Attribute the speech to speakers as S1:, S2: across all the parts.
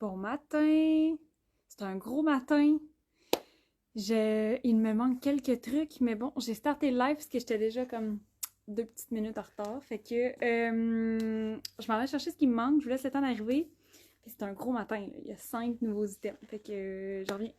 S1: Bon matin! C'est un gros matin. Il me manque quelques trucs, mais bon, j'ai starté le live parce que j'étais déjà comme 2 petites minutes en retard. Fait que je m'en vais chercher ce qui me manque. Je vous laisse le temps d'arriver. Puis c'est un gros matin, là. Il y a 5 nouveaux items. Fait que j'en reviens.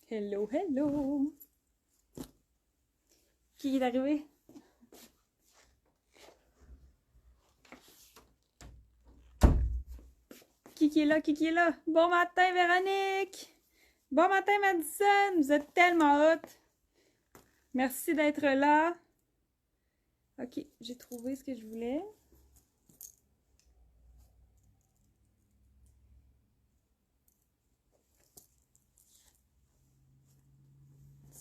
S1: Hello, hello! Qui est arrivé? Qui est là? Qui est là? Bon matin, Véronique! Bon matin, Madison! Vous êtes tellement hot! Merci d'être là. Ok, j'ai trouvé ce que je voulais.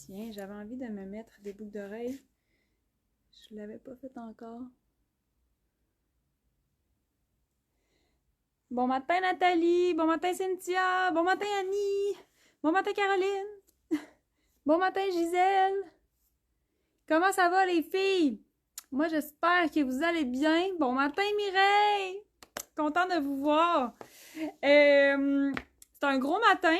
S1: Tiens, j'avais envie de me mettre des boucles d'oreilles. Je l'avais pas fait encore. Bon matin, Nathalie! Bon matin, Cynthia! Bon matin, Annie! Bon matin, Caroline! Bon matin, Gisèle! Comment ça va, les filles? Moi, j'espère que vous allez bien. Bon matin, Mireille! Contente de vous voir. C'est un gros matin.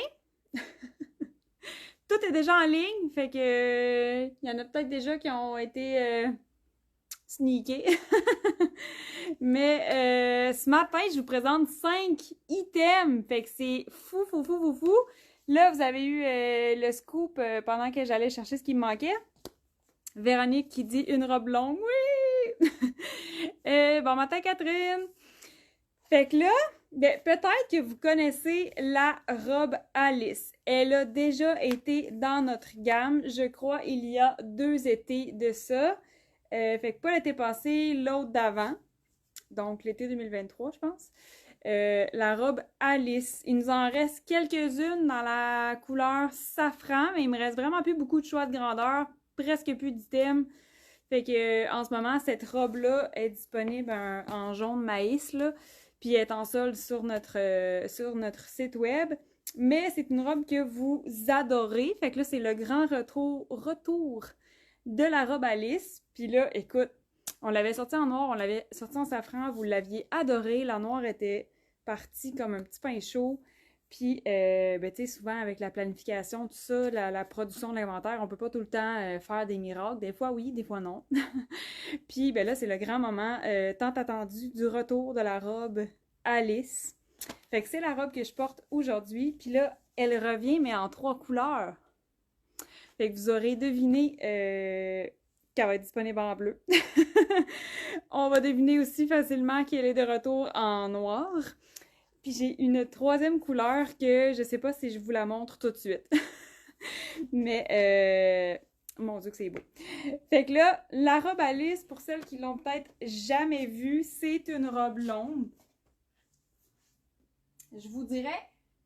S1: Tout est déjà en ligne, fait que il y en a peut-être déjà qui ont été sneakés. Mais ce matin, je vous présente 5 items. Fait que c'est fou, fou, fou, fou, fou. Là, vous avez eu le scoop pendant que j'allais chercher ce qui me manquait. Véronique qui dit une robe longue. Oui! Bon matin, Catherine! Fait que là, ben, peut-être que vous connaissez la robe Alice. Elle a déjà été dans notre gamme, je crois, il y a 2 étés de ça. Fait que pas l'été passé, l'autre d'avant. Donc l'été 2023, je pense. La robe Alice. Il nous en reste quelques-unes dans la couleur safran, mais il me reste vraiment plus beaucoup de choix de grandeur, presque plus d'items. Fait que en ce moment, cette robe-là est disponible en jaune maïs, là, puis elle est en solde sur notre site web. Mais c'est une robe que vous adorez. Fait que là, c'est le grand retour de la robe Alice. Puis là, écoute, on l'avait sorti en noir, on l'avait sorti en safran, vous l'aviez adoré. La noire était partie comme un petit pain chaud. Puis, ben, tu sais, souvent avec la planification, tout ça, la production de l'inventaire, on peut pas tout le temps faire des miracles. Des fois oui, des fois non. Puis, ben là, c'est le grand moment tant attendu du retour de la robe Alice. Fait que c'est la robe que je porte aujourd'hui. Puis là, elle revient, mais en 3 couleurs. Fait que vous aurez deviné qu'elle va être disponible en bleu. On va deviner aussi facilement qu'elle est de retour en noir. Puis j'ai une 3e couleur que je sais pas si je vous la montre tout de suite. Mais mon Dieu que c'est beau. Fait que là, la robe Alice, pour celles qui l'ont peut-être jamais vue, c'est une robe longue. Je vous dirais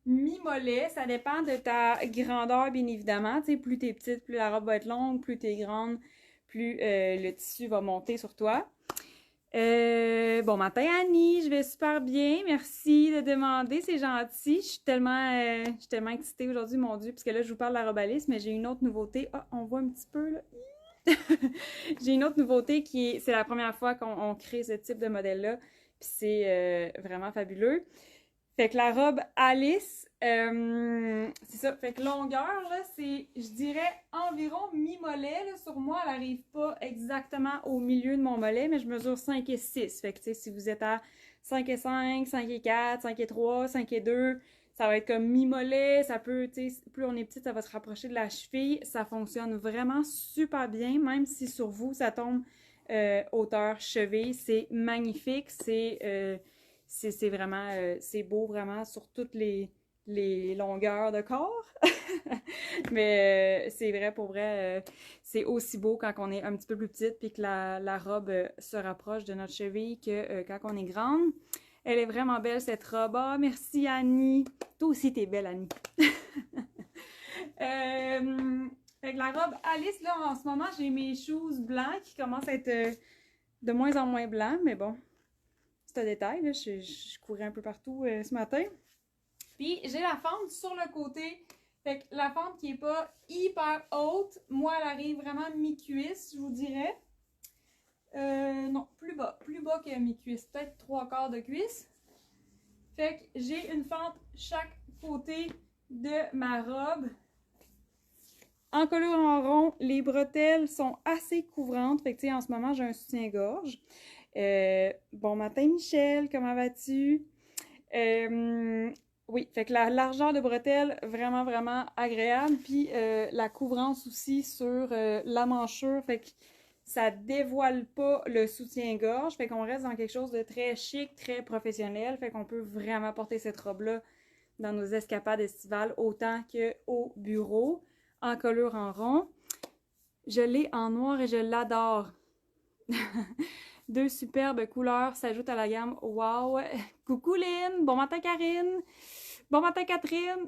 S1: mi-mollet, ça dépend de ta grandeur, bien évidemment. Tu sais, plus t'es petite, plus la robe va être longue, plus t'es grande, plus le tissu va monter sur toi. Bon matin, Annie, je vais super bien. Merci de demander, c'est gentil. Je suis tellement excitée aujourd'hui, mon Dieu, puisque là, je vous parle de la robe Alice, mais j'ai une autre nouveauté. Ah, on voit un petit peu, là. J'ai une autre nouveauté c'est la première fois qu'on crée ce type de modèle-là, puis c'est vraiment fabuleux. Fait que la robe Alice, c'est ça. Fait que longueur, là, c'est, je dirais, environ mi-mollet. Là, sur moi, elle n'arrive pas exactement au milieu de mon mollet, mais je mesure 5 et 6. Fait que, tu sais, si vous êtes à 5 et 5, 5 et 4, 5 et 3, 5 et 2, ça va être comme mi-mollet. Ça peut, tu sais, plus on est petit, ça va se rapprocher de la cheville. Ça fonctionne vraiment super bien, même si sur vous, ça tombe hauteur cheville. C'est magnifique. C'est vraiment, c'est beau vraiment sur toutes les longueurs de corps. Mais c'est vrai, pour vrai, c'est aussi beau quand on est un petit peu plus petite puis que la robe se rapproche de notre cheville que quand on est grande. Elle est vraiment belle, cette robe. Ah, merci Annie. Toi aussi, t'es belle, Annie. Fait que la robe Alice, là, en ce moment, j'ai mes shoes blancs qui commencent à être de moins en moins blancs, mais bon, c'est un détail, là. Je courais un peu partout ce matin. Puis, j'ai la fente sur le côté. Fait que la fente qui est pas hyper haute, moi, elle arrive vraiment mi-cuisse, je vous dirais. Non, plus bas que mi-cuisse, peut-être 3/4 de cuisse. Fait que j'ai une fente chaque côté de ma robe. Encolure en rond, les bretelles sont assez couvrantes. Fait que tu sais, en ce moment, j'ai un soutien-gorge. Bon matin, Michel, comment vas-tu? Oui, fait que la largeur de bretelles, vraiment, vraiment agréable. Puis la couvrance aussi sur la manchure, fait que ça dévoile pas le soutien-gorge. Fait qu'on reste dans quelque chose de très chic, très professionnel. Fait qu'on peut vraiment porter cette robe-là dans nos escapades estivales autant qu'au bureau. Encolure en rond. Je l'ai en noir et je l'adore. Deux superbes couleurs s'ajoutent à la gamme. Wow! Coucou Lynn! Bon matin Karine! Bon matin Catherine!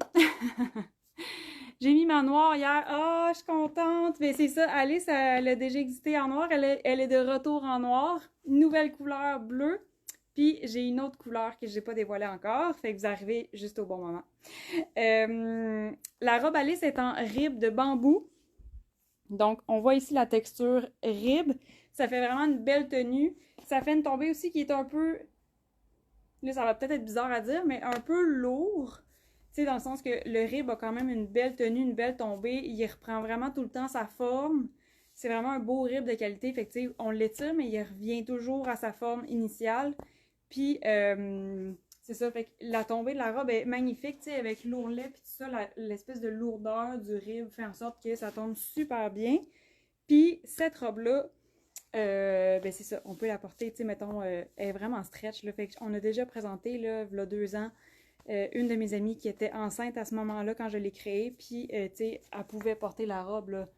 S1: J'ai mis ma noire hier. Ah, je suis contente! Mais c'est ça, Alice, elle a déjà existé en noir. Elle est de retour en noir. Nouvelle couleur bleue. Puis j'ai une autre couleur que je n'ai pas dévoilée encore. Fait que vous arrivez juste au bon moment. La robe Alice est en rib de bambou. Donc, on voit ici la texture rib. Ça fait vraiment une belle tenue. Ça fait une tombée aussi qui est un peu... Là, ça va peut-être être bizarre à dire, mais un peu lourd. Tu sais, dans le sens que le rib a quand même une belle tenue, une belle tombée. Il reprend vraiment tout le temps sa forme. C'est vraiment un beau rib de qualité. Fait que, tu sais, on l'étire, mais il revient toujours à sa forme initiale. Puis, c'est ça. Fait que la tombée de la robe est magnifique, tu sais, avec l'ourlet puis tout ça, l'espèce de lourdeur du rib fait en sorte que ça tombe super bien. Puis, cette robe-là, ben c'est ça, on peut la porter, tu sais, mettons, elle est vraiment stretch, là, fait qu'on a déjà présenté, là, il y a 2 ans, une de mes amies qui était enceinte à ce moment-là quand je l'ai créée, puis, tu sais, elle pouvait porter la robe, là,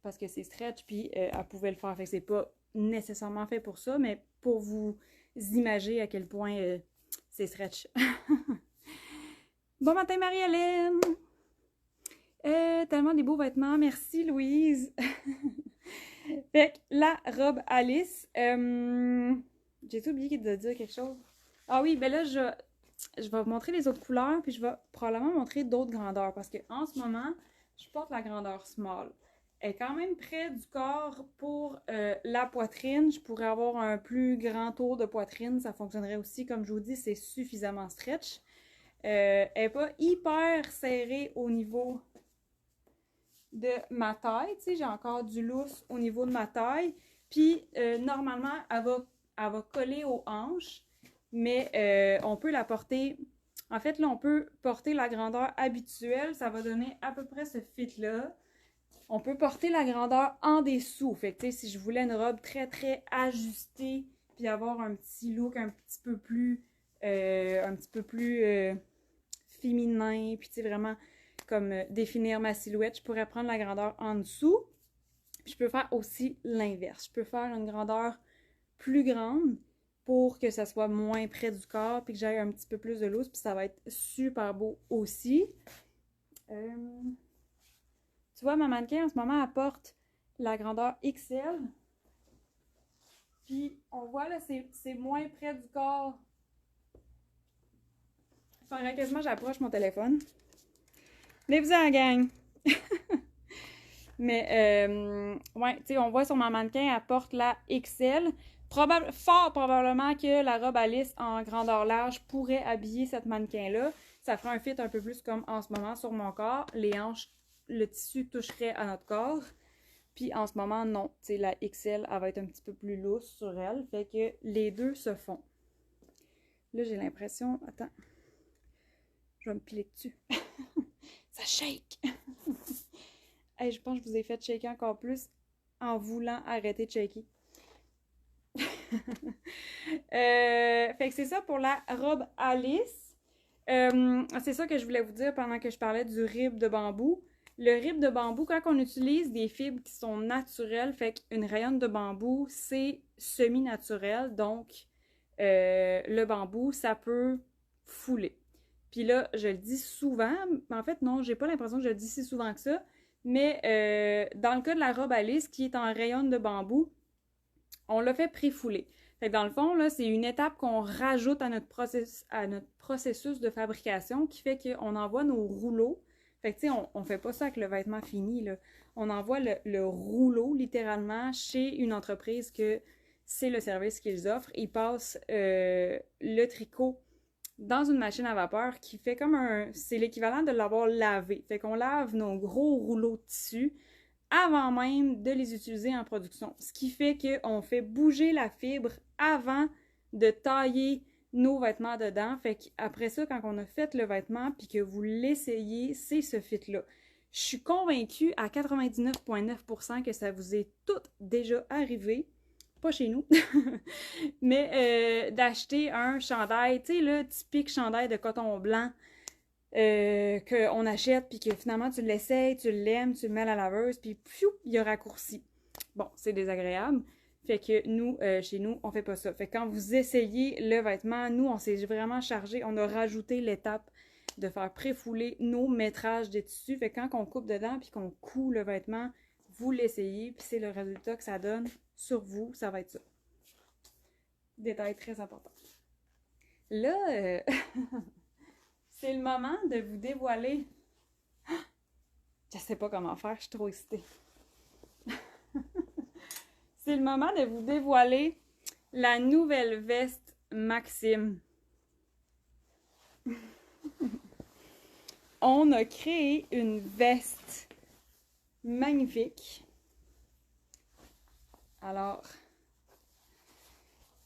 S1: parce que c'est stretch, puis elle pouvait le faire, fait que c'est pas nécessairement fait pour ça, mais pour vous imager à quel point c'est stretch. Bon matin, Marie-Hélène! Tellement des beaux vêtements, merci Louise! Fait que la robe Alice, j'ai oublié de dire quelque chose. Ah oui, ben là, je vais vous montrer les autres couleurs, puis je vais probablement montrer d'autres grandeurs, parce que en ce moment, je porte la grandeur small. Elle est quand même près du corps pour la poitrine. Je pourrais avoir un plus grand tour de poitrine, ça fonctionnerait aussi. Comme je vous dis, c'est suffisamment stretch. Elle n'est pas hyper serrée au niveau de ma taille, tu sais, j'ai encore du lousse au niveau de ma taille, puis normalement, elle va coller aux hanches, mais on peut la porter, en fait, là, on peut porter la grandeur habituelle, ça va donner à peu près ce fit-là. On peut porter la grandeur en dessous, fait que, tu sais, si je voulais une robe très, très ajustée, puis avoir un petit look un petit peu plus féminin, puis tu sais, vraiment comme définir ma silhouette, je pourrais prendre la grandeur en dessous. Puis je peux faire aussi l'inverse. Je peux faire une grandeur plus grande pour que ça soit moins près du corps, puis que j'aille un petit peu plus de loose, puis ça va être super beau aussi. Tu vois, ma mannequin, en ce moment, elle porte la grandeur XL. Puis, on voit, là, c'est moins près du corps. Faudrait quasiment j'approche mon téléphone. Lève-vous en gang! Mais, ouais, tu sais, on voit sur ma mannequin, elle porte la XL. Fort probablement que la robe Alice en grandeur large pourrait habiller cette mannequin-là. Ça ferait un fit un peu plus comme en ce moment sur mon corps. Les hanches, le tissu toucherait à notre corps. Puis en ce moment, non. Tu sais, la XL, elle va être un petit peu plus loose sur elle. Fait que les deux se font. Là, j'ai l'impression... Attends. Je vais me piler dessus. Ça shake! Hey, je pense que je vous ai fait shaker encore plus en voulant arrêter de shaker. Fait que c'est ça pour la robe Alice. C'est ça que je voulais vous dire pendant que je parlais du rib de bambou. Le rib de bambou, quand on utilise des fibres qui sont naturelles, fait qu'une rayonne de bambou, c'est semi-naturel. Donc, le bambou, ça peut fouler. Puis là, je le dis souvent, mais en fait, non, j'ai pas l'impression que je le dis si souvent que ça, Mais dans le cas de la robe Alice, qui est en rayon de bambou, on l'a fait pré-fouler. Fait que dans le fond, là, c'est une étape qu'on rajoute à notre processus de fabrication qui fait qu'on envoie nos rouleaux. Fait que, tu sais, on fait pas ça avec le vêtement fini, là. On envoie le rouleau, littéralement, chez une entreprise que c'est le service qu'ils offrent. Ils passent le tricot dans une machine à vapeur qui fait comme un... C'est l'équivalent de l'avoir lavé. Fait qu'on lave nos gros rouleaux de tissu avant même de les utiliser en production. Ce qui fait qu'on fait bouger la fibre avant de tailler nos vêtements dedans. Fait qu'après ça, quand on a fait le vêtement puis que vous l'essayez, c'est ce fit-là. Je suis convaincue à 99,9% que ça vous est tout déjà arrivé. Pas chez nous, mais d'acheter un chandail, tu sais, le typique chandail de coton blanc qu'on achète, puis que finalement tu l'essayes, tu l'aimes, tu le mets à la laveuse, puis piou, il a raccourci. Bon, c'est désagréable. Fait que nous, chez nous, on fait pas ça. Fait que quand vous essayez le vêtement, nous, on s'est vraiment chargé, on a rajouté l'étape de faire pré-fouler nos métrages des tissus. Fait que quand on coupe dedans, puis qu'on coud le vêtement, vous l'essayez, puis c'est le résultat que ça donne sur vous, ça va être ça. Détail très important. Là, c'est le moment de vous dévoiler. Je sais pas comment faire, je suis trop excitée. C'est le moment de vous dévoiler la nouvelle veste Maxime. On a créé une veste magnifique. Alors,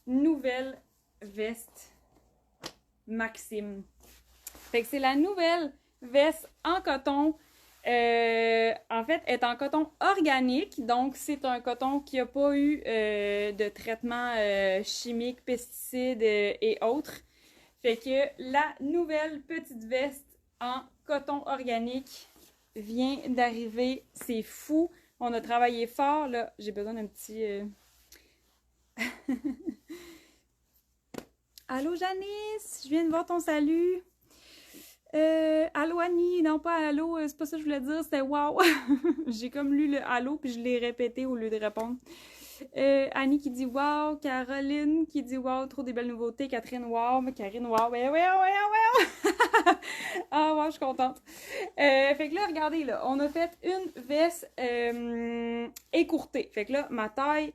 S1: nouvelle veste Maxime. Fait que c'est la nouvelle veste en coton. En fait, elle est en coton organique. Donc, c'est un coton qui n'a pas eu de traitement chimique, pesticides et autres. Fait que la nouvelle petite veste en coton organique vient d'arriver. C'est fou. On a travaillé fort, là. J'ai besoin d'un petit... Allô, Janice! Je viens de voir ton salut. Allô, Annie! Non, pas allô, c'est pas ça que je voulais dire, c'était wow! J'ai comme lu le allô, puis je l'ai répété au lieu de répondre. Annie qui dit wow, Caroline qui dit wow, trop des belles nouveautés, Catherine wow, Karine wow, ouais. Ah wow, je suis contente. Fait que là, regardez, là, on a fait une veste écourtée. Fait que là, ma taille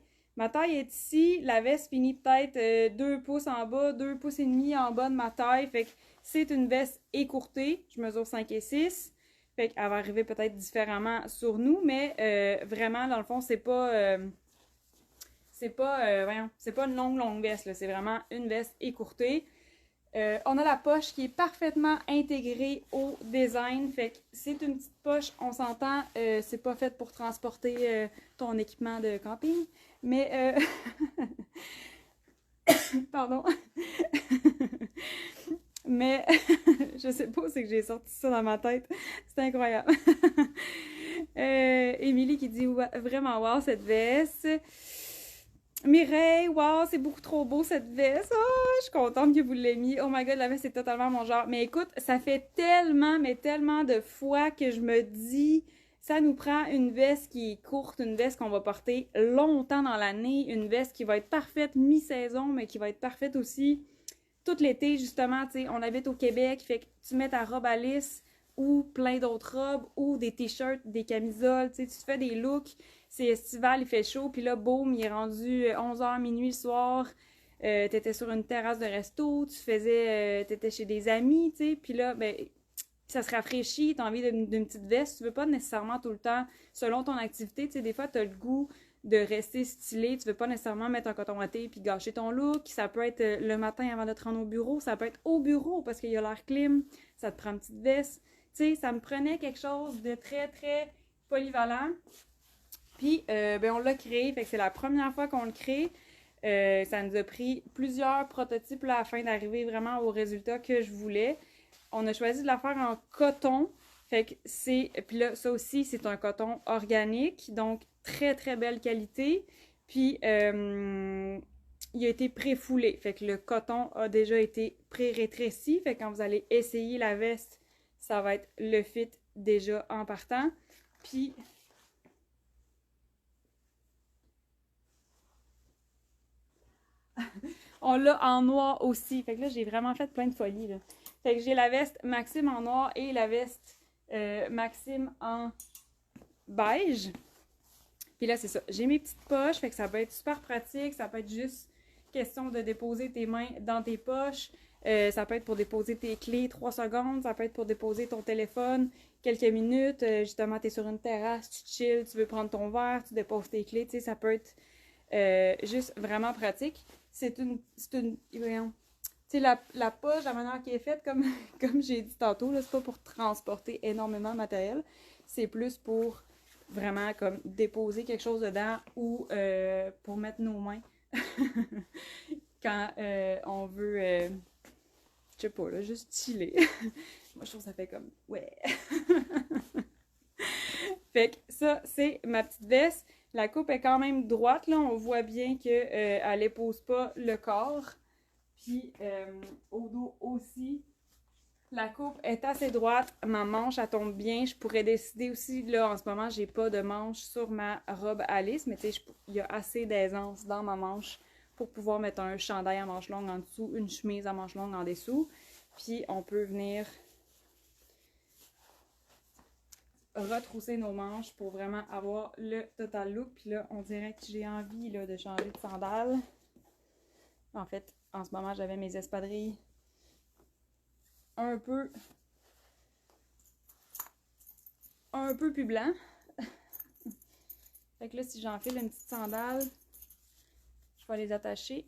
S1: est ici, la veste finit peut-être 2 pouces en bas, 2 pouces et demi en bas de ma taille. Fait que c'est une veste écourtée, je mesure 5 et 6. Fait qu'elle va arriver peut-être différemment sur nous, mais vraiment, dans le fond, c'est pas... c'est pas une longue veste, c'est vraiment une veste écourtée. On a la poche qui est parfaitement intégrée au design, fait que c'est une petite poche, on s'entend, c'est pas fait pour transporter ton équipement de camping, mais... Pardon. Mais je sais pas, c'est que j'ai sorti ça dans ma tête. C'est incroyable. Émilie qui dit vraiment wow cette veste. Mireille, wow, c'est beaucoup trop beau cette veste. Oh, je suis contente que vous l'ayez mis. Oh my god, la veste c'est totalement mon genre. Mais écoute, ça fait tellement, mais tellement de fois que je me dis, ça nous prend une veste qui est courte, une veste qu'on va porter longtemps dans l'année, une veste qui va être parfaite mi-saison, mais qui va être parfaite aussi tout l'été, justement. Tu sais, on habite au Québec, fait que tu mets ta robe Alice ou plein d'autres robes ou des t-shirts, des camisoles, tu sais, tu te fais des looks. C'est estival, il fait chaud, puis là, boum, il est rendu 11h, minuit le soir. T'étais sur une terrasse de resto, t'étais chez des amis, tu sais, puis là, ben, ça se rafraîchit, t'as envie d'une petite veste. Tu veux pas nécessairement tout le temps, selon ton activité, tu sais, des fois, t'as le goût de rester stylé, tu veux pas nécessairement mettre un coton watté puis gâcher ton look. Ça peut être le matin avant de te rendre au bureau, ça peut être au bureau parce qu'il y a l'air clim, ça te prend une petite veste. Tu sais, ça me prenait quelque chose de très, très polyvalent. Puis, ben on l'a créé, fait que c'est la première fois qu'on le crée. Ça nous a pris plusieurs prototypes là, afin d'arriver vraiment au résultat que je voulais. On a choisi de la faire en coton. Fait que c'est... Puis là, ça aussi, c'est un coton organique, donc très, très belle qualité. Puis, il a été pré-foulé. Fait que le coton a déjà été pré-rétréci. Fait que quand vous allez essayer la veste, ça va être le fit déjà en partant. Puis, on l'a en noir aussi. Fait que là, j'ai vraiment fait plein de folies, là. Fait que j'ai la veste Maxime en noir et la veste Maxime en beige. Puis là, c'est ça. J'ai mes petites poches, fait que ça peut être super pratique. Ça peut être juste question de déposer tes mains dans tes poches. Ça peut être pour déposer tes clés 3 secondes. Ça peut être pour déposer ton téléphone quelques minutes. Justement, tu es sur une terrasse, tu chill, tu veux prendre ton verre, tu déposes tes clés. Tu sais, ça peut être juste vraiment pratique. Voyons. Tu sais, la poche, la manière qui est faite, comme j'ai dit tantôt, là, c'est pas pour transporter énormément de matériel. C'est plus pour vraiment comme déposer quelque chose dedans ou pour mettre nos mains quand on veut, je sais pas, là, juste chiller. Moi, je trouve que ça fait comme, ouais. Fait que ça, c'est ma petite veste. La coupe est quand même droite, là. On voit bien qu'elle n'épouse pas le corps. Puis au dos aussi. La coupe est assez droite. Ma manche, elle tombe bien. Je pourrais décider aussi, là, en ce moment, j'ai pas de manche sur ma robe Alice, mais tu sais, il y a assez d'aisance dans ma manche pour pouvoir mettre un chandail à manches longues en dessous, une chemise à manches longues en dessous. Puis on peut venir retrousser nos manches pour vraiment avoir le total look. Puis là, on dirait que j'ai envie là, de changer de sandales. En fait, en ce moment, j'avais mes espadrilles un peu plus blanc. Fait que là, si j'enfile une petite sandale, je vais les attacher.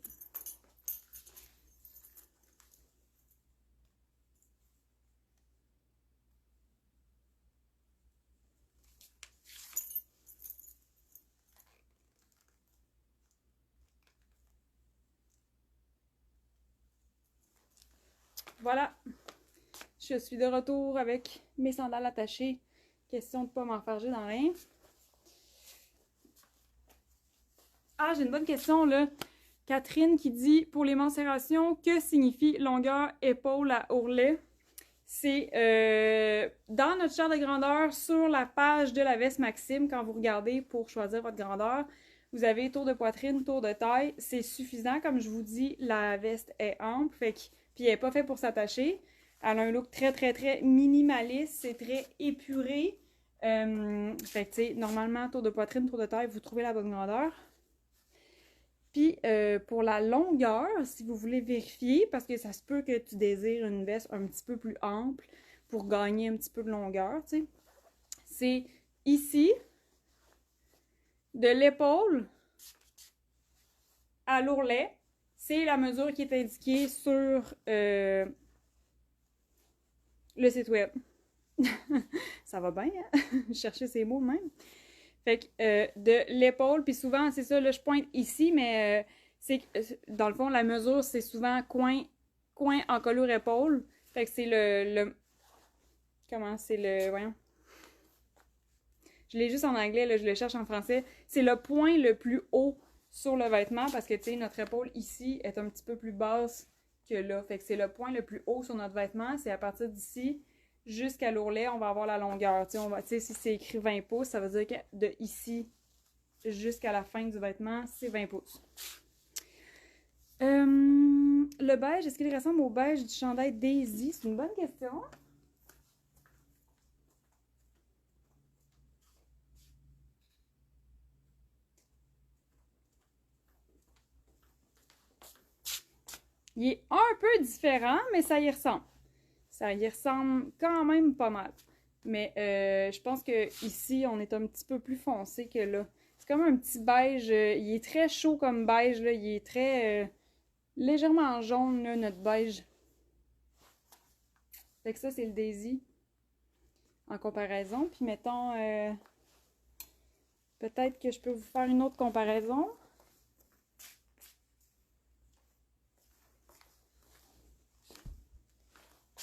S1: Voilà, je suis de retour avec mes sandales attachées. Question de ne pas m'enfarger dans rien. Ah, j'ai une bonne question là. Catherine qui dit pour les mensurations, que signifie longueur épaule à ourlet? C'est dans notre charte de grandeur sur la page de la veste Maxime, quand vous regardez pour choisir votre grandeur, vous avez tour de poitrine, tour de taille. C'est suffisant, comme je vous dis, la veste est ample, puis elle n'est pas faite pour s'attacher. Elle a un look très, très, très minimaliste, c'est très épuré. Fait que, tu sais, normalement, tour de poitrine, tour de taille, vous trouvez la bonne grandeur. Puis, pour la longueur, si vous voulez vérifier, parce que ça se peut que tu désires une veste un petit peu plus ample pour gagner un petit peu de longueur, tu sais, c'est ici, de l'épaule à l'ourlet. C'est la mesure qui est indiquée sur le site web. Ça va bien, hein? Chercher ces mots même. Fait que de l'épaule, puis souvent, c'est ça, là, je pointe ici, mais c'est dans le fond, la mesure, c'est souvent coin encolure épaule. Fait que c'est comment c'est le. Voyons. Je l'ai juste en anglais, là, je le cherche en français. C'est le point le plus haut sur le vêtement parce que, tu sais, notre épaule ici est un petit peu plus basse que là. Fait que c'est le point le plus haut sur notre vêtement. C'est à partir d'ici jusqu'à l'ourlet, on va avoir la longueur. Tu sais, si c'est écrit 20 pouces, ça veut dire que de ici jusqu'à la fin du vêtement, c'est 20 pouces. Le beige, est-ce qu'il ressemble au beige du chandail Daisy? C'est une bonne question. Il est un peu différent, mais ça y ressemble. Ça y ressemble quand même pas mal. Mais je pense que ici, on est un petit peu plus foncé que là. C'est comme un petit beige. Il est très chaud comme beige. Là. Il est très légèrement jaune, là, notre beige. Fait que ça, c'est le Daisy en comparaison. Puis mettons, peut-être que je peux vous faire une autre comparaison.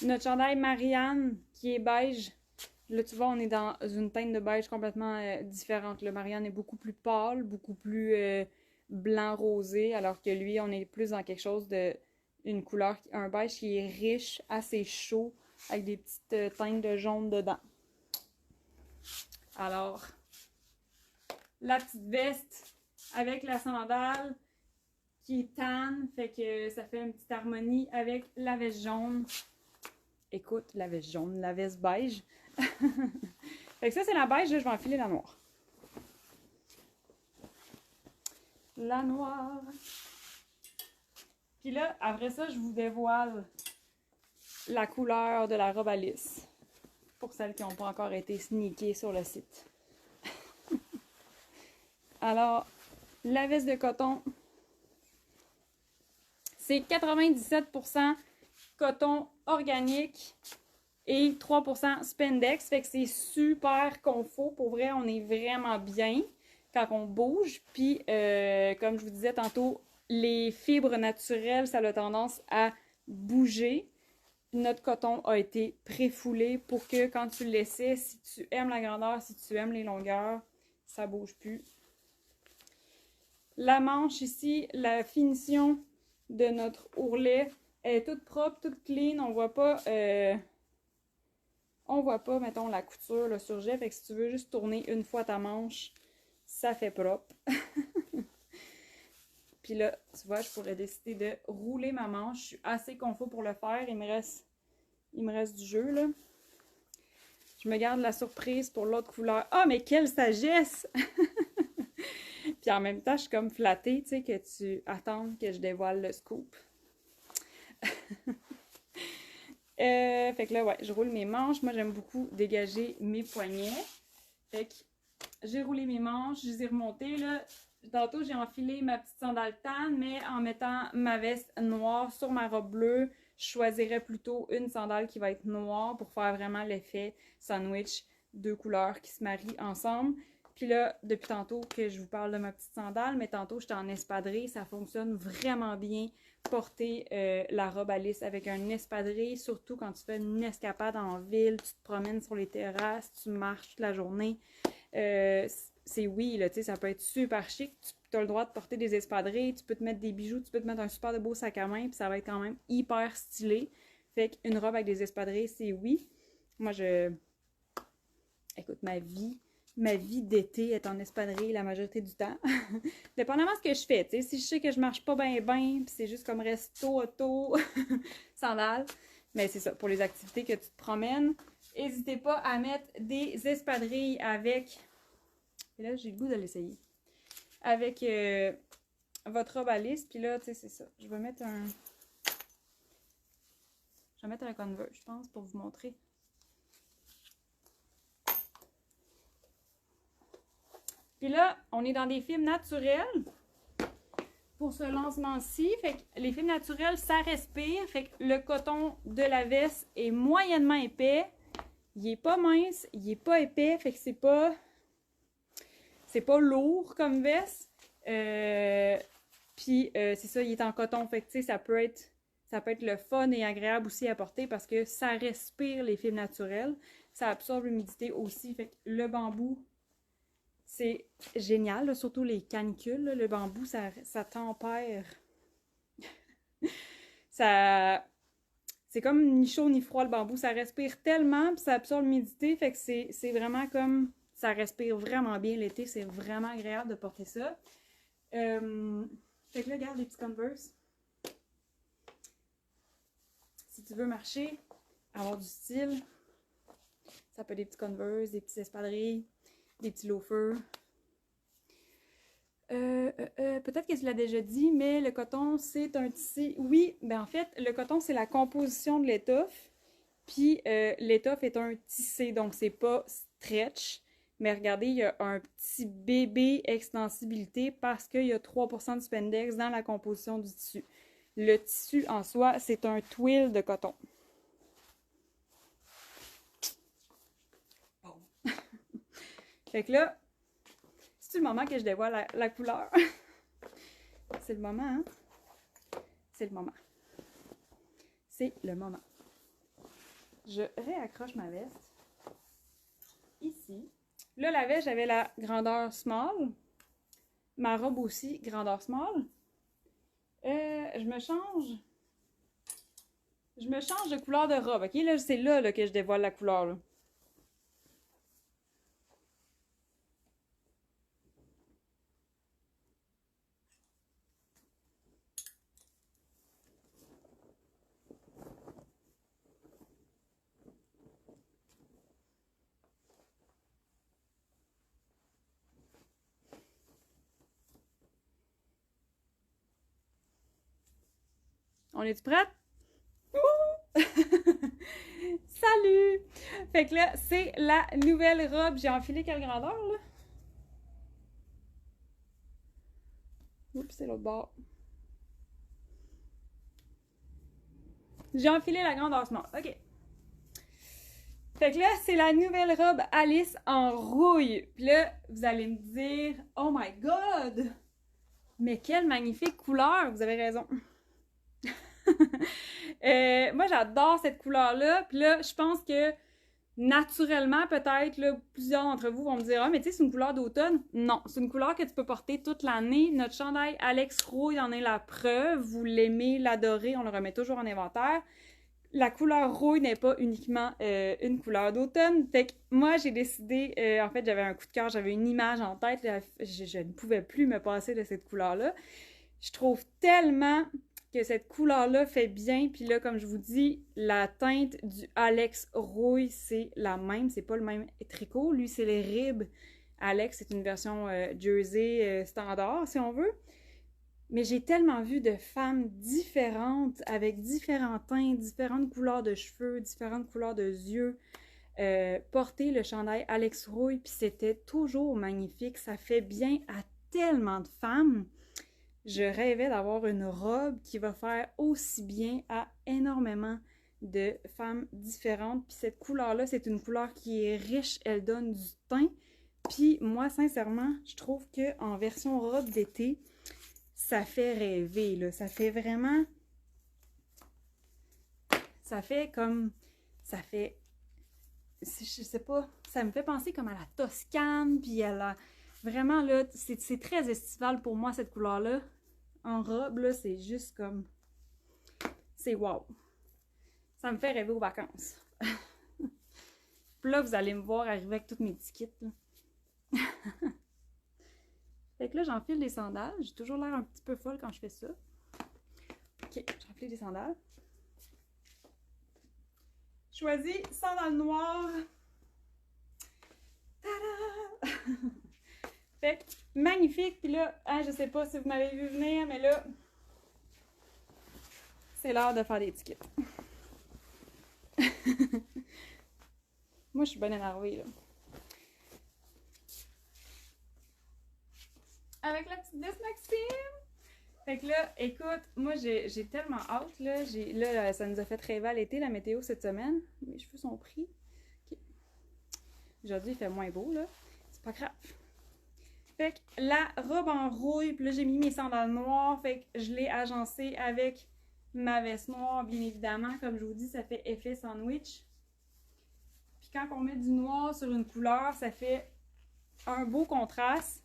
S1: Notre chandail Marianne, qui est beige. Là, tu vois, on est dans une teinte de beige complètement différente. Le Marianne est beaucoup plus pâle, beaucoup plus blanc-rosé, alors que lui, on est plus dans quelque chose de... une couleur, un beige qui est riche, assez chaud, avec des petites teintes de jaune dedans. Alors, la petite veste avec la sandale qui est tan, fait que ça fait une petite harmonie avec la veste jaune. Écoute, la veste jaune, la veste beige. Fait que ça, c'est la beige, là, je vais enfiler la noire. La noire. Puis là, après ça, je vous dévoile la couleur de la robe à lisse. Pour celles qui n'ont pas encore été sneakées sur le site. Alors, la veste de coton, c'est 97% coton organique et 3% spandex. Fait que c'est super confort. Pour vrai, on est vraiment bien quand on bouge. Puis, comme je vous disais tantôt, les fibres naturelles, ça a tendance à bouger. Notre coton a été préfoulé pour que quand tu le laissais, si tu aimes la grandeur, si tu aimes les longueurs, ça ne bouge plus. La manche ici, la finition de notre ourlet est toute propre, toute clean. On voit pas, mettons, la couture, le surjet. Fait que si tu veux juste tourner une fois ta manche, ça fait propre. Puis là, tu vois, je pourrais décider de rouler ma manche. Je suis assez confort pour le faire. Il me reste du jeu, là. Je me garde la surprise pour l'autre couleur. Ah, mais quelle sagesse! Puis en même temps, je suis comme flattée, tu sais, que tu attends que je dévoile le scoop. Fait que là, ouais, je roule mes manches. Moi, j'aime beaucoup dégager mes poignets. Fait que j'ai roulé mes manches, je les ai remontées, là. Tantôt, j'ai enfilé ma petite sandale tan, mais en mettant ma veste noire sur ma robe bleue, je choisirais plutôt une sandale qui va être noire pour faire vraiment l'effet sandwich, deux couleurs qui se marient ensemble. Puis là, depuis tantôt que je vous parle de ma petite sandale, mais tantôt, j'étais en espadrille, ça fonctionne vraiment bien porter la robe à lisse avec un espadrille, surtout quand tu fais une escapade en ville, tu te promènes sur les terrasses, tu marches toute la journée. C'est oui, là, tu sais, ça peut être super chic. Tu as le droit de porter des espadrilles, tu peux te mettre des bijoux, tu peux te mettre un super de beau sac à main, puis ça va être quand même hyper stylé. Fait qu'une robe avec des espadrilles, c'est oui. Moi, écoute, ma vie d'été est en espadrille la majorité du temps. Dépendamment de ce que je fais, tu sais, si je sais que je marche pas bien, puis c'est juste comme resto, auto, sandales. Mais c'est ça, pour les activités que tu te promènes, n'hésitez pas à mettre des espadrilles avec... Et là, j'ai le goût de l'essayer. Avec votre robe à lisse. Puis là, tu sais, c'est ça. Je vais mettre un Converse, je pense, pour vous montrer. Puis là, on est dans des fibres naturelles pour ce lancement-ci. Fait que les fibres naturelles, ça respire. Fait que le coton de la veste est moyennement épais. Il n'est pas mince, il n'est pas épais. Fait que c'est pas lourd comme veste. Puis c'est ça, il est en coton. Fait que tu sais, ça peut être le fun et agréable aussi à porter parce que ça respire les fibres naturelles. Ça absorbe l'humidité aussi. Fait que le bambou, c'est génial. Là, surtout les canicules. Là, le bambou, ça tempère. C'est comme ni chaud ni froid le bambou. Ça respire tellement puis ça absorbe l'humidité. Fait que c'est vraiment comme... Ça respire vraiment bien l'été. C'est vraiment agréable de porter ça. Fait que là, regarde les petits Converse. Si tu veux marcher, avoir du style, ça peut être des petits Converse, des petits espadrilles, des petits loafers. Peut-être que je l'ai déjà dit, mais le coton, c'est un tissu. Oui, ben en fait, le coton, c'est la composition de l'étoffe. Puis l'étoffe est un tissé, donc c'est pas stretch. Mais regardez, il y a un petit bébé extensibilité parce qu'il y a 3% de spandex dans la composition du tissu. Le tissu en soi, c'est un twill de coton. Bon. Fait que là, c'est le moment que je dévoile la couleur. C'est le moment, hein? C'est le moment. C'est le moment. Je réaccroche ma veste. Ici. Là, la veste, j'avais la grandeur small. Ma robe aussi, grandeur small. Je me change de couleur de robe, ok? Là, c'est là que je dévoile la couleur, là. On est-tu prête? Ouh! Salut! Fait que là, c'est la nouvelle robe. J'ai enfilé quelle grandeur, là? Oups, c'est l'autre bord. J'ai enfilé la grandeur small. OK. Fait que là, c'est la nouvelle robe Alice en rouille. Puis là, vous allez me dire, oh my god! Mais quelle magnifique couleur! Vous avez raison. Moi, j'adore cette couleur-là. Puis là, je pense que naturellement, peut-être, là, plusieurs d'entre vous vont me dire, ah, mais tu sais, c'est une couleur d'automne. Non, c'est une couleur que tu peux porter toute l'année. Notre chandail Alex Rouille en est la preuve. Vous l'aimez, l'adorez, on le remet toujours en inventaire. La couleur rouille n'est pas uniquement une couleur d'automne. Fait que moi, j'ai décidé, en fait, j'avais un coup de cœur, j'avais une image en tête, je ne pouvais plus me passer de cette couleur-là. Je trouve tellement que cette couleur-là fait bien, puis là, comme je vous dis, la teinte du Alex rouille, c'est la même, c'est pas le même tricot. Lui, c'est les ribs. Alex, c'est une version jersey standard, si on veut. Mais j'ai tellement vu de femmes différentes, avec différents teints, différentes couleurs de cheveux, différentes couleurs de yeux, porter le chandail Alex Rouille, puis c'était toujours magnifique. Ça fait bien à tellement de femmes. Je rêvais d'avoir une robe qui va faire aussi bien à énormément de femmes différentes. Puis cette couleur-là, c'est une couleur qui est riche, elle donne du teint. Puis moi, sincèrement, je trouve qu'en version robe d'été, ça fait rêver, là. Ça fait vraiment... Ça fait comme... Ça fait... Je sais pas, ça me fait penser comme à la Toscane, puis à la... Vraiment, là, c'est très estival pour moi, cette couleur-là. En robe, là, c'est juste comme... C'est wow! Ça me fait rêver aux vacances. Puis là, vous allez me voir arriver avec toutes mes petits kits, là. Fait que là, j'enfile des sandales. J'ai toujours l'air un petit peu folle quand je fais ça. Ok, j'enfile des sandales. Choisis sandales noires. Tada! Fait que, magnifique. Puis là, hein, je sais pas si vous m'avez vu venir, mais là, c'est l'heure de faire des petits kits. Moi, je suis bonne énervée, là. Avec la petite Miss Maxime! Fait que là, écoute, moi, j'ai tellement hâte, là. Là, ça nous a fait rêver à l'été, la météo, cette semaine. Mes cheveux sont pris. Okay. Aujourd'hui, il fait moins beau, là. C'est pas grave. Fait que la robe en rouille, puis là, j'ai mis mes sandales noires. Fait que je l'ai agencée avec ma veste noire, bien évidemment. Comme je vous dis, ça fait effet sandwich. Puis quand on met du noir sur une couleur, ça fait un beau contraste.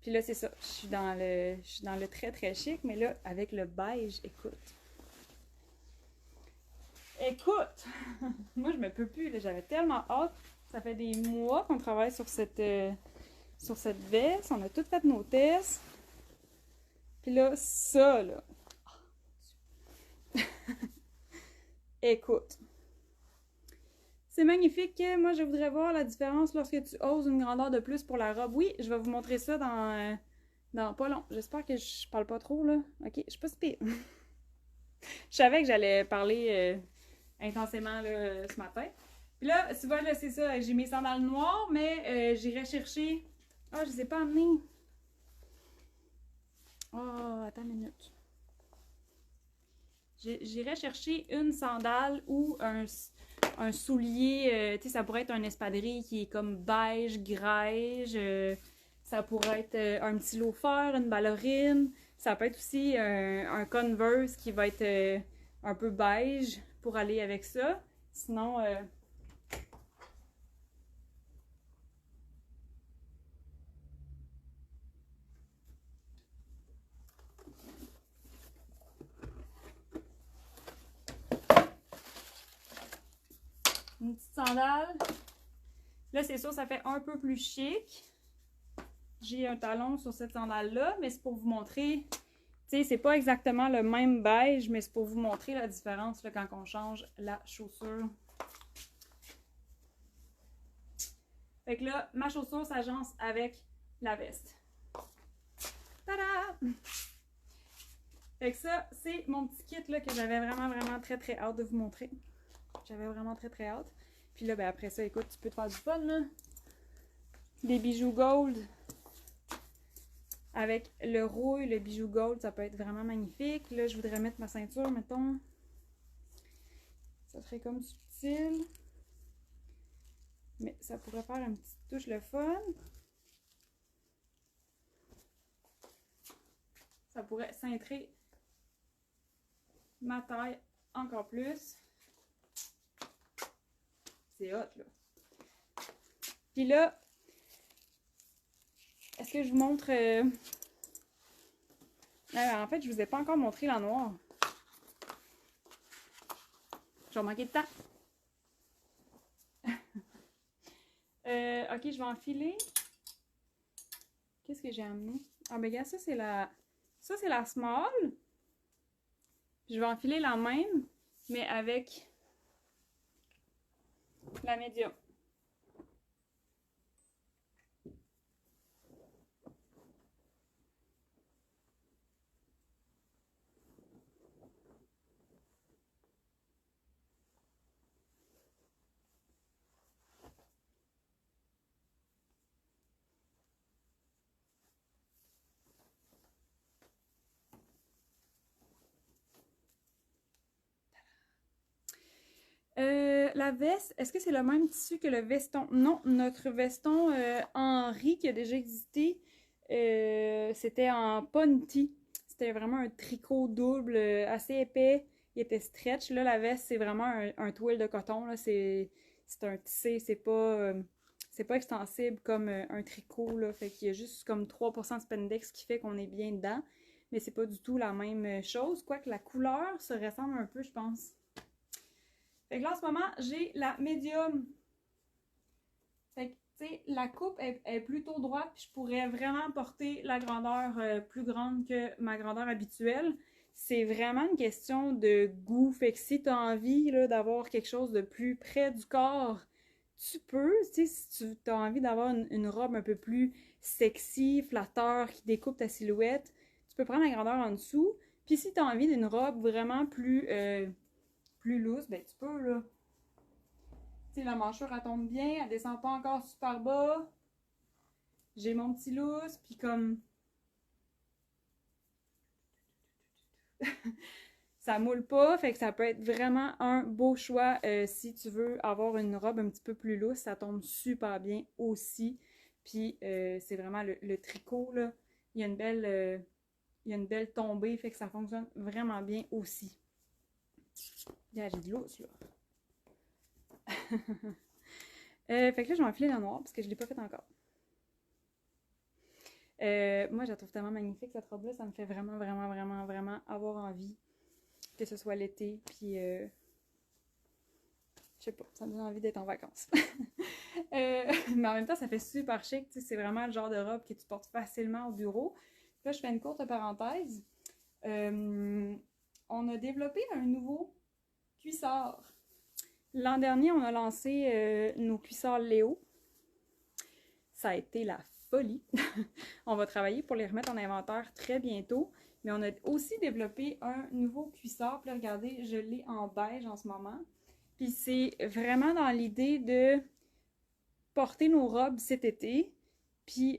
S1: Puis là, c'est ça. Je suis dans le très, très chic. Mais là, avec le beige, écoute. Écoute! Moi, je me peux plus. J'avais tellement hâte. Ça fait des mois qu'on travaille sur cette veste. On a toutes fait nos tests. Puis là, ça, là. Écoute. C'est magnifique. Moi, je voudrais voir la différence lorsque tu oses une grandeur de plus pour la robe. Oui, je vais vous montrer ça dans pas long. J'espère que je parle pas trop, là. OK, je suis pas si pire. Je savais que j'allais parler intensément là, ce matin. Puis là, tu vois, là, c'est ça. J'ai mes sandales noires, mais j'irai chercher... Ah, je les ai pas amenées. Oh, attends une minute. J'irai chercher une sandale ou un soulier, tu sais, ça pourrait être un espadrille qui est comme beige, grège, ça pourrait être un petit loafer, une ballerine, ça peut être aussi un Converse qui va être un peu beige pour aller avec ça. Sinon, une petite sandale. Là, c'est sûr, ça fait un peu plus chic. J'ai un talon sur cette sandale-là, mais c'est pour vous montrer... Tu sais, c'est pas exactement le même beige, mais c'est pour vous montrer la différence là, quand on change la chaussure. Fait que là, ma chaussure s'agence avec la veste. Tada! Fait que ça, c'est mon petit kit là, que j'avais vraiment, vraiment très, très hâte de vous montrer. J'avais vraiment très, très hâte. Puis là, ben après ça, écoute, tu peux te faire du fun, là. Des bijoux gold. Avec le rouille, le bijou gold, ça peut être vraiment magnifique. Là, je voudrais mettre ma ceinture, mettons. Ça serait comme subtil. Mais ça pourrait faire une petite touche le fun. Ça pourrait cintrer ma taille encore plus. C'est hot, là. Puis là, est-ce que je vous montre... en fait, je vous ai pas encore montré la noire. Je vais manquer de temps. Ok, je vais enfiler. Qu'est-ce que j'ai amené? Ah, ben, regarde, ça, c'est la... Ça, c'est la small. Je vais enfiler la même, mais avec la médium. La veste, est-ce que c'est le même tissu que le veston? Non, notre veston Henri qui a déjà existé, c'était en ponty. C'était vraiment un tricot double assez épais. Il était stretch. Là, la veste, c'est vraiment un twill de coton. C'est un tissé, c'est pas extensible comme un tricot. Là, fait qu'il y a juste comme 3% de spandex qui fait qu'on est bien dedans. Mais c'est pas du tout la même chose. Quoique la couleur se ressemble un peu, je pense. Fait que là, en ce moment, j'ai la médium. Fait que, tu sais, la coupe est plutôt droite, puis je pourrais vraiment porter la grandeur plus grande que ma grandeur habituelle. C'est vraiment une question de goût. Fait que si tu as envie d'avoir quelque chose de plus près du corps, tu peux. Tu sais, si tu as envie d'avoir une robe un peu plus sexy, flatteur, qui découpe ta silhouette, tu peux prendre la grandeur en dessous. Puis si tu as envie d'une robe vraiment plus loose, ben tu peux, là. Tu sais, la manchure, elle tombe bien, elle descend pas encore super bas. J'ai mon petit loose, puis comme... ça moule pas, fait que ça peut être vraiment un beau choix si tu veux avoir une robe un petit peu plus loose. Ça tombe super bien aussi. Puis c'est vraiment le tricot, là. Il y a une belle tombée, fait que ça fonctionne vraiment bien aussi. J'ai de l'os, là. Fait que là, je vais enfiler la noire parce que je ne l'ai pas faite encore. Moi, je la trouve tellement magnifique, cette robe-là. Ça me fait vraiment, vraiment, vraiment, vraiment avoir envie que ce soit l'été. Puis, je sais pas, ça me donne envie d'être en vacances. Mais en même temps, ça fait super chic. C'est vraiment le genre de robe que tu portes facilement au bureau. Là, je fais une courte parenthèse. On a développé un nouveau cuissard. L'an dernier, on a lancé nos cuissards Léo. Ça a été la folie. On va travailler pour les remettre en inventaire très bientôt. Mais on a aussi développé un nouveau cuissard. Puis là, regardez, je l'ai en beige en ce moment. Puis c'est vraiment dans l'idée de porter nos robes cet été. Puis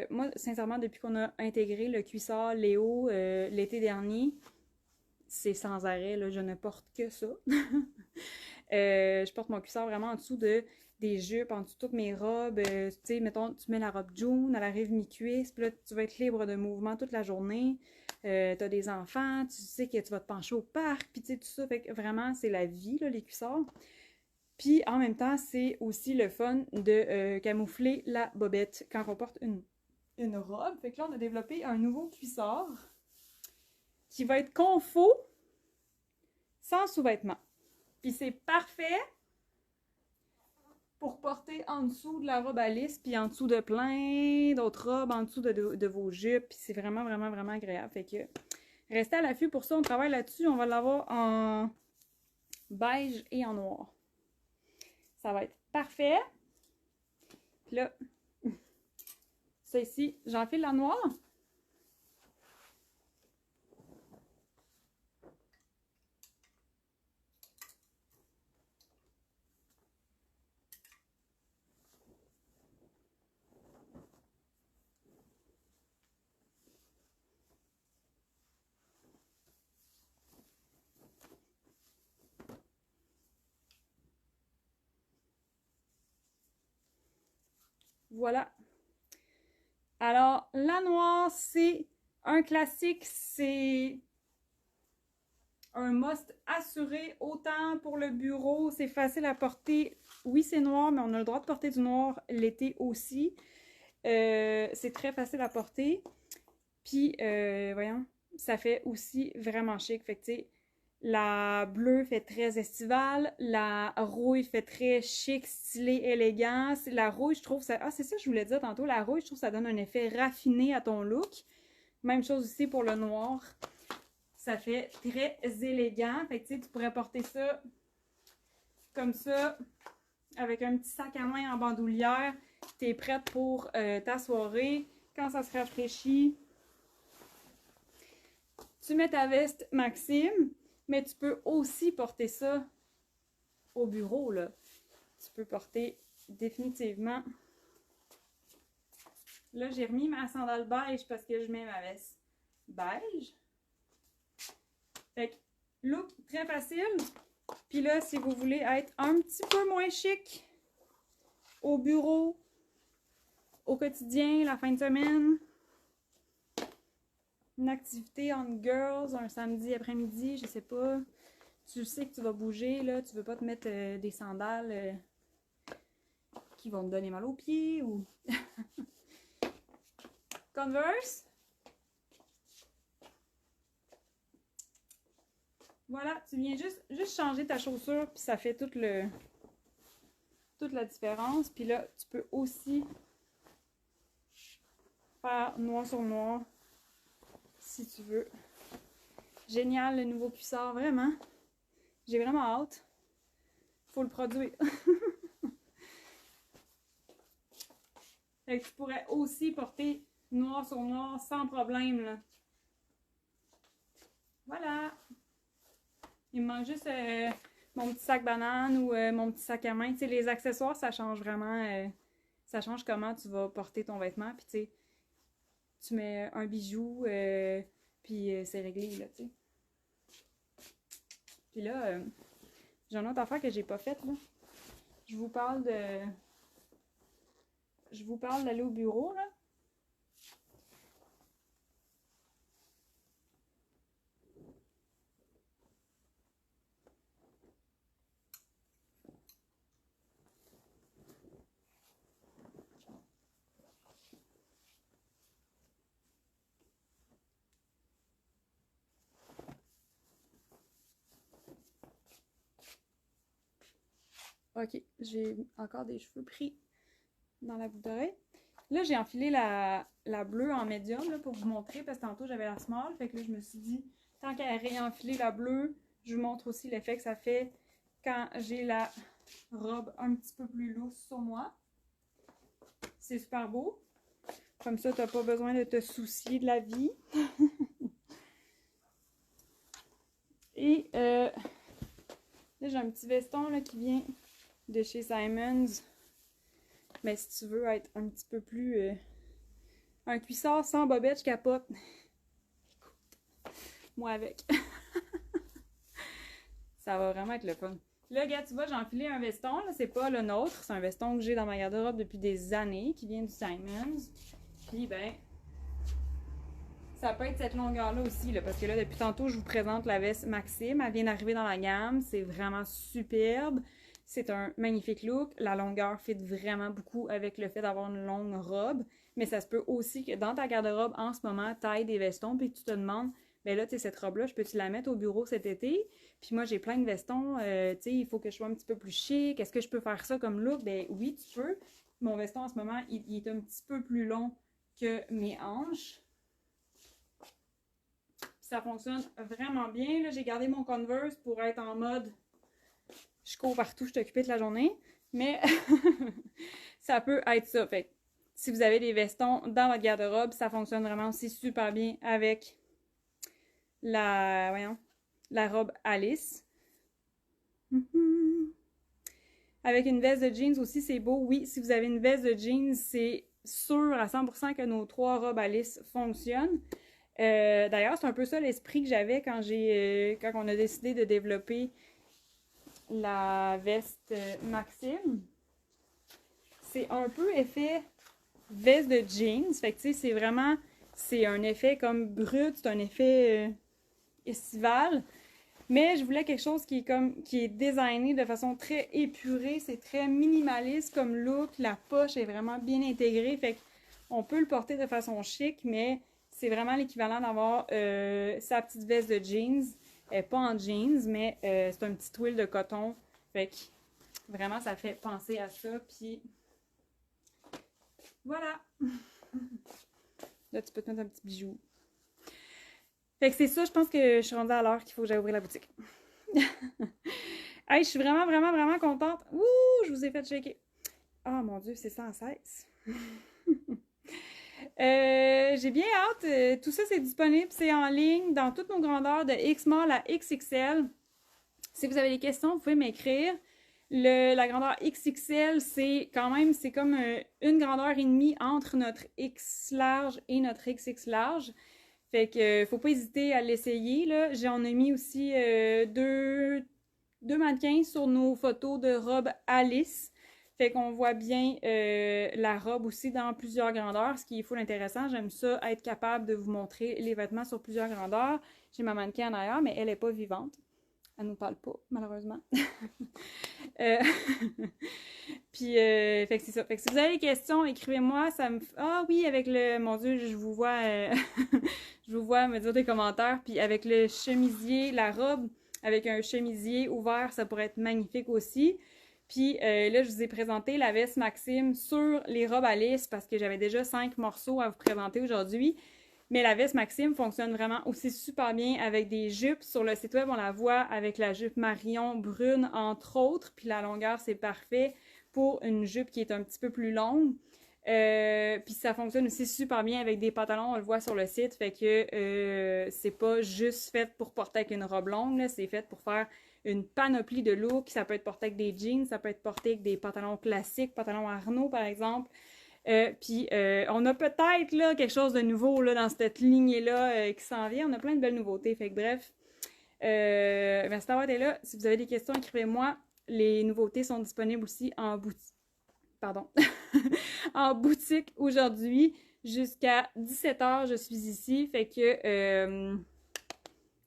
S1: moi, sincèrement, depuis qu'on a intégré le cuissard Léo l'été dernier, c'est sans arrêt, là, je ne porte que ça. Je porte mon cuissard vraiment en dessous des jupes, en dessous de toutes mes robes. Tu sais, mettons, tu mets la robe jaune, elle arrive mi-cuisse, puis là, tu vas être libre de mouvement toute la journée. T'as des enfants, tu sais que tu vas te pencher au parc, puis tu sais, tout ça. Fait que vraiment, c'est la vie, là, les cuissards. Puis en même temps, c'est aussi le fun de camoufler la bobette quand on porte une robe. Fait que là, on a développé un nouveau cuissard qui va être confo sans sous-vêtements. Puis c'est parfait pour porter en dessous de la robe à lisse, puis en dessous de plein d'autres robes, en dessous de vos jupes. Puis c'est vraiment, vraiment, vraiment agréable. Fait que restez à l'affût pour ça. On travaille là-dessus. On va l'avoir en beige et en noir. Ça va être parfait. Puis là, ça ici, j'enfile la noire. Voilà. Alors, la noire, c'est un classique, c'est un must assuré, autant pour le bureau, c'est facile à porter. Oui, c'est noir, mais on a le droit de porter du noir l'été aussi. C'est très facile à porter. Puis, voyons, ça fait aussi vraiment chic. Fait que, tu sais, la bleue fait très estivale, la rouille fait très chic, stylé, élégant. La rouille, je trouve ça... Ah, c'est ça que je voulais dire tantôt. La rouille, je trouve que ça donne un effet raffiné à ton look. Même chose aussi pour le noir. Ça fait très élégant. Fait que, tu sais, tu pourrais porter ça comme ça, avec un petit sac à main en bandoulière. T'es prête pour ta soirée. Quand ça se rafraîchit, tu mets ta veste Maxime, mais tu peux aussi porter ça au bureau, là. Tu peux porter définitivement... Là, j'ai remis ma sandale beige parce que je mets ma veste beige. Fait que, look très facile. Puis là, si vous voulez être un petit peu moins chic au bureau, au quotidien, la fin de semaine, une activité entre girls, un samedi après-midi, je sais pas. Tu sais que tu vas bouger, là, tu veux pas te mettre des sandales qui vont te donner mal aux pieds ou... Converse. Voilà, tu viens juste changer ta chaussure, puis ça fait toute la différence. Puis là, tu peux aussi faire noir sur noir, si tu veux. Génial, le nouveau cuissard, vraiment. J'ai vraiment hâte. Faut le produire. Fait que tu pourrais aussi porter noir sur noir sans problème, là. Voilà. Il me manque juste mon petit sac banane ou mon petit sac à main. Tu sais, les accessoires, ça change vraiment. Ça change comment tu vas porter ton vêtement. Puis, tu sais, tu mets un bijou, puis c'est réglé, là, tu sais. Puis là, j'ai une autre affaire que j'ai pas faite, là. Je vous parle d'aller au bureau, là. Ok, j'ai encore des cheveux pris dans la boucle d'oreille. Là, j'ai enfilé la bleue en médium là, pour vous montrer, parce que tantôt j'avais la small. Fait que là, je me suis dit, tant qu'à réenfiler la bleue, je vous montre aussi l'effet que ça fait quand j'ai la robe un petit peu plus loose sur moi. C'est super beau. Comme ça, t'as pas besoin de te soucier de la vie. Et là, j'ai un petit veston là, qui vient de chez Simons. Mais si tu veux être un petit peu plus... un cuissard sans bobette, je capote. Écoute, moi avec. Ça va vraiment être le fun. Là, regarde, tu vois, j'ai enfilé un veston. Là, c'est pas le nôtre. C'est un veston que j'ai dans ma garde-robe depuis des années, qui vient du Simons. Puis, ben, ça peut être cette longueur-là aussi, là, parce que là, depuis tantôt, je vous présente la veste Maxime. Elle vient d'arriver dans la gamme. C'est vraiment superbe. C'est un magnifique look. La longueur fit vraiment beaucoup avec le fait d'avoir une longue robe. Mais ça se peut aussi que dans ta garde-robe, en ce moment, tu ailles des vestons puis que tu te demandes, ben là, tu sais, cette robe-là, je peux-tu la mettre au bureau cet été? Puis moi, j'ai plein de vestons. Tu sais, il faut que je sois un petit peu plus chic. Est-ce que je peux faire ça comme look? Ben oui, tu peux. Mon veston, en ce moment, il est un petit peu plus long que mes hanches. Ça fonctionne vraiment bien. Là, j'ai gardé mon Converse pour être en mode je cours partout, je suis occupée toute la journée. Mais ça peut être ça. Fait si vous avez des vestons dans votre garde-robe, ça fonctionne vraiment aussi super bien avec la robe Alice. Avec une veste de jeans aussi, c'est beau. Oui, si vous avez une veste de jeans, c'est sûr à 100% que nos 3 robes Alice fonctionnent. D'ailleurs, c'est un peu ça l'esprit que j'avais quand on a décidé de développer la veste Maxime. C'est un peu effet veste de jeans. Fait que tu sais, c'est vraiment, c'est un effet comme brut, c'est un effet estival. Mais je voulais quelque chose qui est comme, qui est designé de façon très épurée. C'est très minimaliste comme look. La poche est vraiment bien intégrée. Fait qu'on peut le porter de façon chic, mais c'est vraiment l'équivalent d'avoir sa petite veste de jeans. Pas en jeans, mais c'est un petit twill de coton. Fait que vraiment, ça fait penser à ça. Puis voilà. Là, tu peux te mettre un petit bijou. Fait que c'est ça, je pense que je suis rendue à l'heure qu'il faut que j'aille ouvrir la boutique. Hey, je suis vraiment, vraiment, vraiment contente. Ouh, je vous ai fait shaker. Oh mon Dieu, c'est 116. J'ai bien hâte. Tout ça, c'est disponible. C'est en ligne dans toutes nos grandeurs de X-Small à XXL. Si vous avez des questions, vous pouvez m'écrire. La grandeur XXL, c'est quand même, c'est comme une grandeur et demie entre notre X large et notre XX large. Fait que faut pas hésiter à l'essayer, là. J'en ai mis aussi deux mannequins sur nos photos de robe Alice. Fait qu'on voit bien la robe aussi dans plusieurs grandeurs, ce qui est full intéressant. J'aime ça, être capable de vous montrer les vêtements sur plusieurs grandeurs. J'ai ma mannequin en arrière, mais elle n'est pas vivante. Elle nous parle pas, malheureusement. euh... Puis, fait que c'est ça. Fait que si vous avez des questions, écrivez-moi. Ça me... Ah oui, avec le... Mon Dieu, je vous vois... je vous vois me dire des commentaires. Puis avec le chemisier, la robe avec un chemisier ouvert, ça pourrait être magnifique aussi. Puis là, je vous ai présenté la veste Maxime sur les robes Alice parce que j'avais déjà 5 morceaux à vous présenter aujourd'hui. Mais la veste Maxime fonctionne vraiment aussi super bien avec des jupes. Sur le site web, on la voit avec la jupe Marion brune, entre autres. Puis la longueur, c'est parfait pour une jupe qui est un petit peu plus longue. Puis ça fonctionne aussi super bien avec des pantalons, on le voit sur le site. Fait que c'est pas juste fait pour porter avec une robe longue, c'est fait pour faire une panoplie de looks. Ça peut être porté avec des jeans, ça peut être porté avec des pantalons classiques, pantalons Arnaud par exemple. Puis on a peut-être là quelque chose de nouveau là, dans cette lignée-là qui s'en vient. On a plein de belles nouveautés. Fait que bref, merci d'avoir été là. Si vous avez des questions, écrivez-moi. Les nouveautés sont disponibles aussi en boutique. Pardon. En boutique aujourd'hui jusqu'à 17h. Je suis ici. Fait que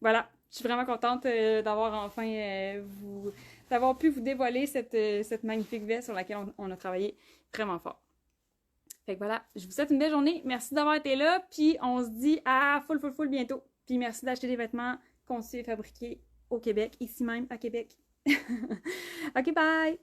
S1: voilà. Je suis vraiment contente d'avoir enfin d'avoir pu vous dévoiler cette magnifique veste sur laquelle on a travaillé vraiment fort. Fait que voilà, je vous souhaite une belle journée. Merci d'avoir été là. Puis on se dit à full bientôt. Puis merci d'acheter des vêtements conçus et fabriqués au Québec, ici même à Québec. OK, bye!